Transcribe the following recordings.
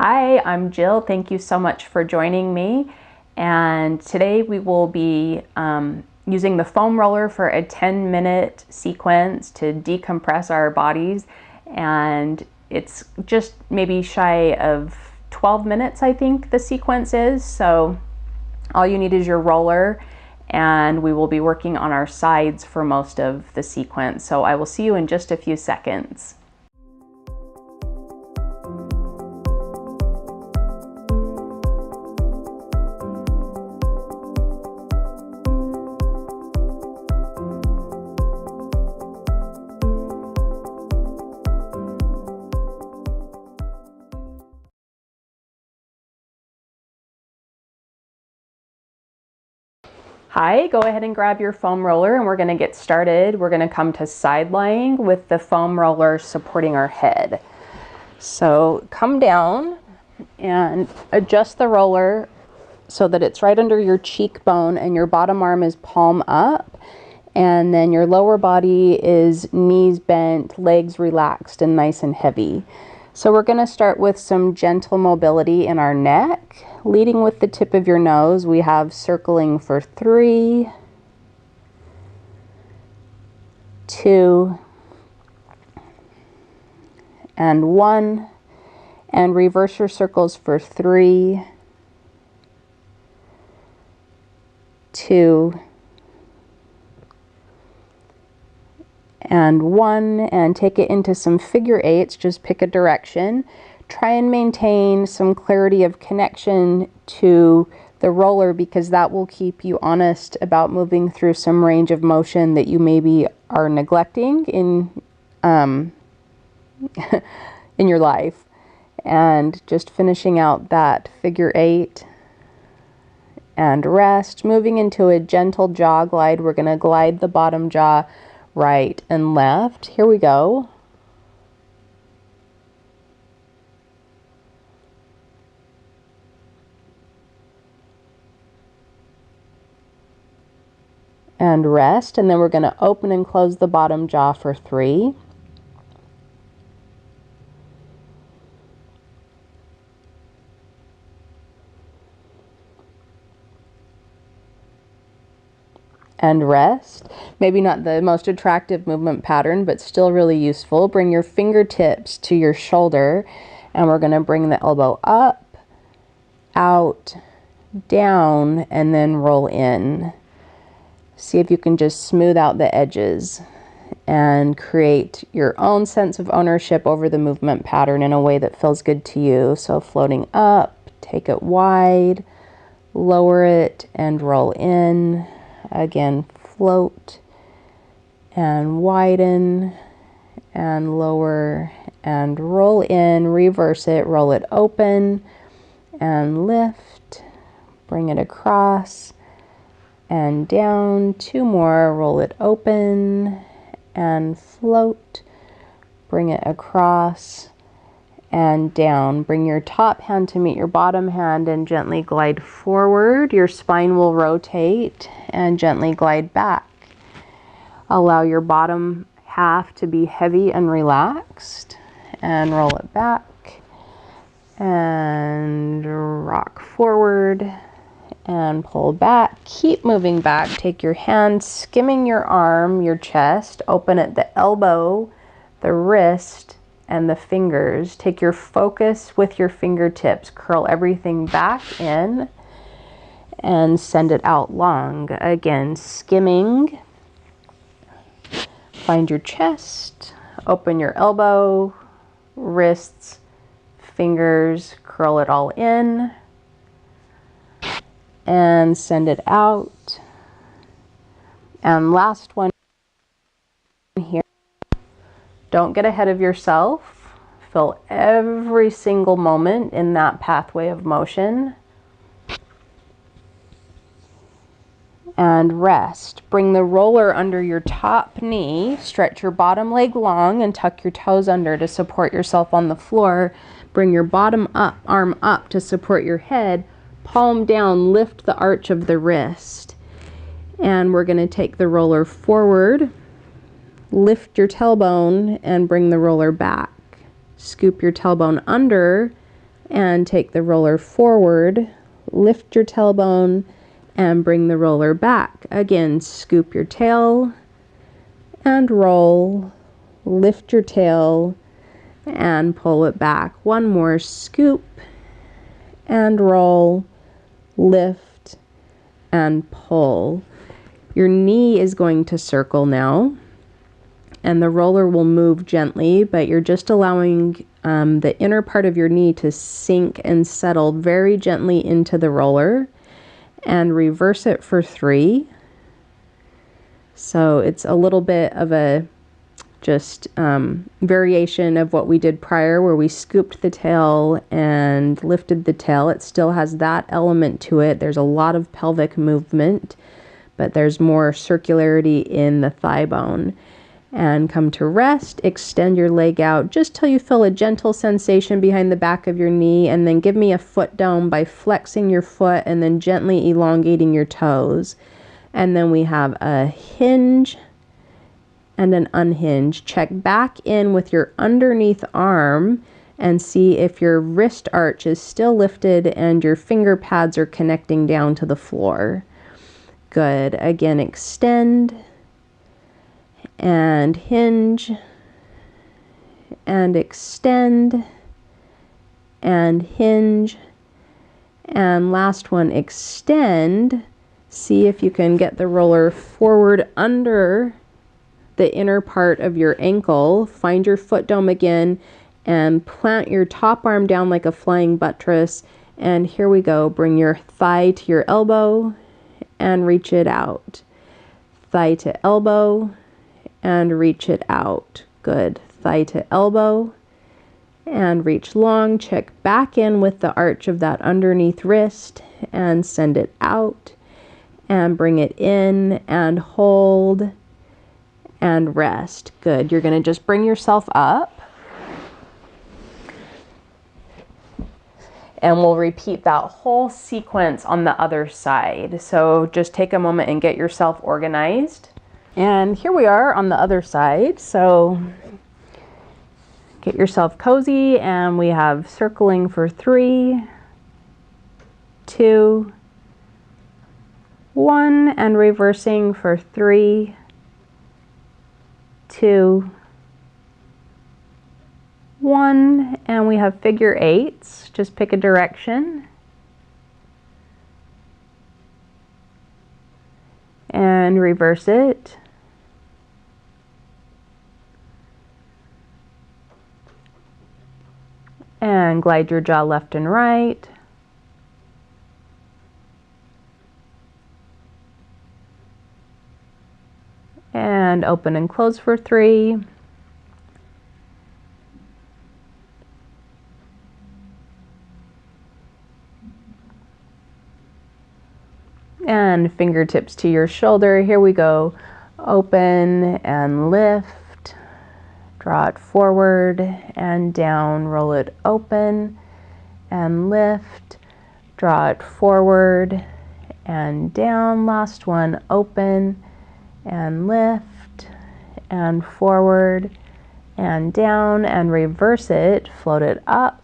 Hi, I'm Jill. Thank you so much for joining me. And today we will be using the foam roller for a 10-minute sequence to decompress our bodies. And it's just maybe shy of 12 minutes, I think the sequence is. So all you need is your roller, and we will be working on our sides for most of the sequence. So I will see you in just a few seconds. Hi, go ahead and grab your foam roller and we're going to get started. We're going to come to side lying with the foam roller supporting our head. So come down and adjust the roller so that it's right under your cheekbone and your bottom arm is palm up, and then your lower body is knees bent, legs relaxed and nice and heavy. So we're going to start with some gentle mobility in our neck. Leading with the tip of your nose, we have circling for 3, 2, and 1. And reverse your circles for 3, 2, and 1. And take it into some figure eights. Just pick a direction. Try and maintain some clarity of connection to the roller, because that will keep you honest about moving through some range of motion that you maybe are neglecting in in your life. And just finishing out that figure 8 and rest. Moving into a gentle jaw glide. We're going to glide the bottom jaw right and left. Here we go. And rest, and then we're going to open and close the bottom jaw for 3. And rest. Maybe not the most attractive movement pattern, but still really useful. Bring your fingertips to your shoulder, and we're going to bring the elbow up, out, down, and then roll in. See if you can just smooth out the edges and create your own sense of ownership over the movement pattern in a way that feels good to you. So floating up, take it wide, lower it, and roll in. Again, float and widen and lower and roll in. Reverse it, roll it open and lift. Bring it across and down. 2 more, roll it open and float, bring it across and down. Bring your top hand to meet your bottom hand and gently glide forward. Your spine will rotate and gently glide back. Allow your bottom half to be heavy and relaxed, and roll it back and rock forward and pull back. Keep moving back. Take your hand, skimming your arm, your chest, open at the elbow, the wrist, and the fingers. Take your focus with your fingertips. Curl everything back in and send it out long. Again, skimming. Find your chest, open your elbow, wrists, fingers, curl it all in and send it out. And last one here. Don't get ahead of yourself. Feel every single moment in that pathway of motion. And rest. Bring the roller under your top knee. Stretch your bottom leg long and tuck your toes under to support yourself on the floor. Bring your bottom arm up to support your head. Palm down, lift the arch of the wrist. And we're going to take the roller forward, lift your tailbone and bring the roller back. Scoop your tailbone under and take the roller forward, lift your tailbone, and bring the roller back. Again, scoop your tail and roll, lift your tail and pull it back. One more, scoop and roll, lift and pull. Your knee is going to circle now, and the roller will move gently, but you're just allowing the inner part of your knee to sink and settle very gently into the roller, and reverse it for 3. So it's a little bit of a just variation of what we did prior, where we scooped the tail and lifted the tail. It still has that element to it. There's a lot of pelvic movement, but there's more circularity in the thigh bone. And come to rest, extend your leg out just till you feel a gentle sensation behind the back of your knee, and then give me a foot dome by flexing your foot and then gently elongating your toes. And then we have a hinge and an unhinge. Check back in with your underneath arm and see if your wrist arch is still lifted and your finger pads are connecting down to the floor. Good. Again, extend and hinge and extend and hinge, and last one, extend. See if you can get the roller forward under the inner part of your ankle. Find your foot dome again and plant your top arm down like a flying buttress, and here we go. Bring your thigh to your elbow and reach it out. Thigh to elbow and reach it out. Good. Thigh to elbow and reach long. Check back in with the arch of that underneath wrist and send it out and bring it in and hold and rest. Good. You're going to just bring yourself up, and we'll repeat that whole sequence on the other side. So just take a moment and get yourself organized. And here we are on the other side. So get yourself cozy, and we have circling for 3, 2, 1, and reversing for 3, 2, 1, and we have figure 8s. Just pick a direction. And reverse it. And glide your jaw left and right. And open and close for 3. And fingertips to your shoulder. Here we go. Open and lift. Draw it forward and down. Roll it open and lift. Draw it forward and down. Last one. Open and lift and forward and down, and reverse it. Float it up,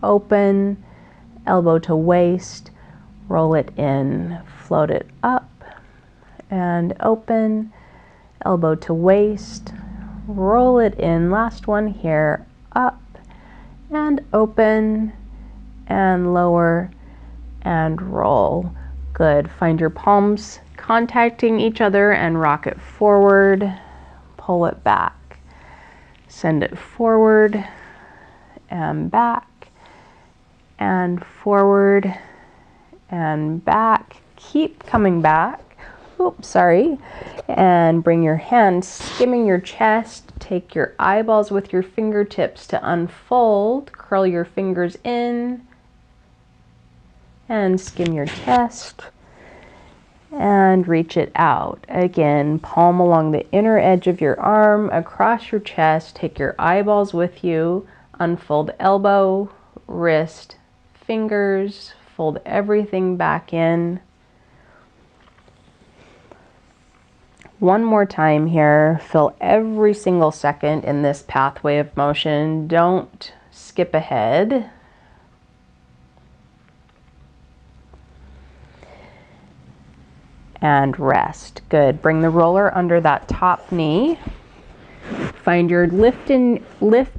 open, elbow to waist, roll it in, float it up and open, elbow to waist, roll it in. Last one here, up and open and lower and roll. Good. Find your palms contacting each other and rock it forward, pull it back, send it forward and back and forward and back. Keep coming back. Oops, sorry. And bring your hands skimming your chest. Take your eyeballs with your fingertips to unfold. Curl your fingers in and skim your chest. And reach it out. Again, palm along the inner edge of your arm, across your chest. Take your eyeballs with you. Unfold elbow, wrist, fingers. Fold everything back in. One more time here. Feel every single second in this pathway of motion. Don't skip ahead. and rest. Good. Bring the roller under that top knee. Find your lift in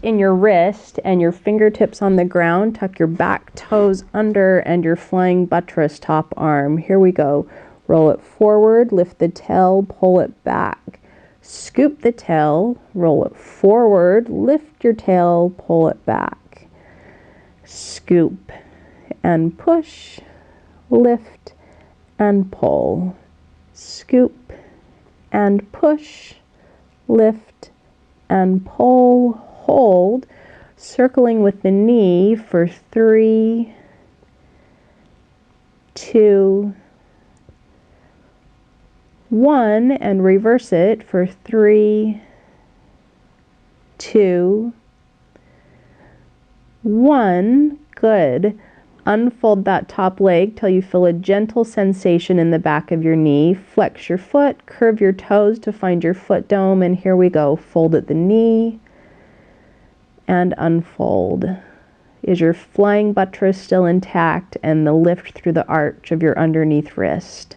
your wrist and your fingertips on the ground. Tuck your back toes under and your flying buttress top arm. Here we go. Roll it forward, lift the tail, pull it back. Scoop the tail, roll it forward, lift your tail, pull it back. Scoop and push, lift and pull. Scoop and push, lift and pull. Hold, circling with the knee for 3, 2, 1, and reverse it for 3, 2, 1. Good. Unfold that top leg till you feel a gentle sensation in the back of your knee. Flex your foot, curve your toes to find your foot dome, and here we go. Fold at the knee and unfold. Is your flying buttress still intact and the lift through the arch of your underneath wrist?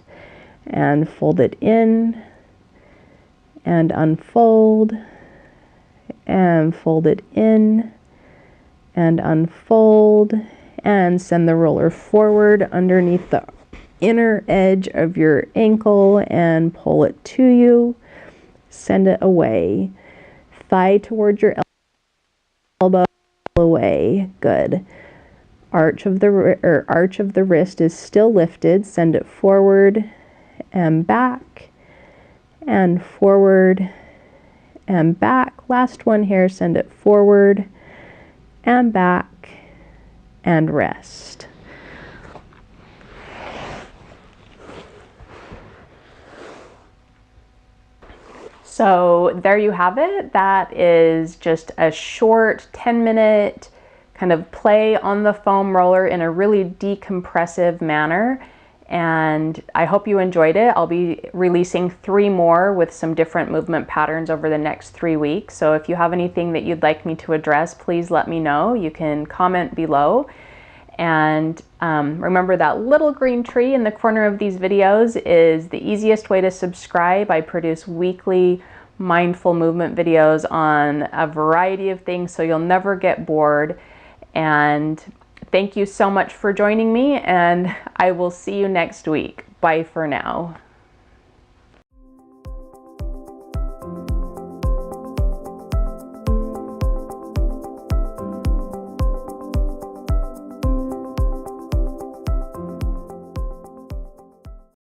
And fold it in and unfold and fold it in and unfold. And send the roller forward underneath the inner edge of your ankle and pull it to you. Send it away. Thigh towards your elbow, away. Good. Arch of the wrist is still lifted. Send it forward and back and forward and back. Last one here. Send it forward and back and rest. So there you have it. That is just a short 10-minute kind of play on the foam roller in a really decompressive manner. And I hope you enjoyed it. I'll be releasing 3 more with some different movement patterns over the next 3 weeks. So if you have anything that you'd like me to address, please let me know. You can comment below. And remember that little green tree in the corner of these videos is the easiest way to subscribe. I produce weekly mindful movement videos on a variety of things, so you'll never get bored. And thank you so much for joining me, and I will see you next week. Bye for now.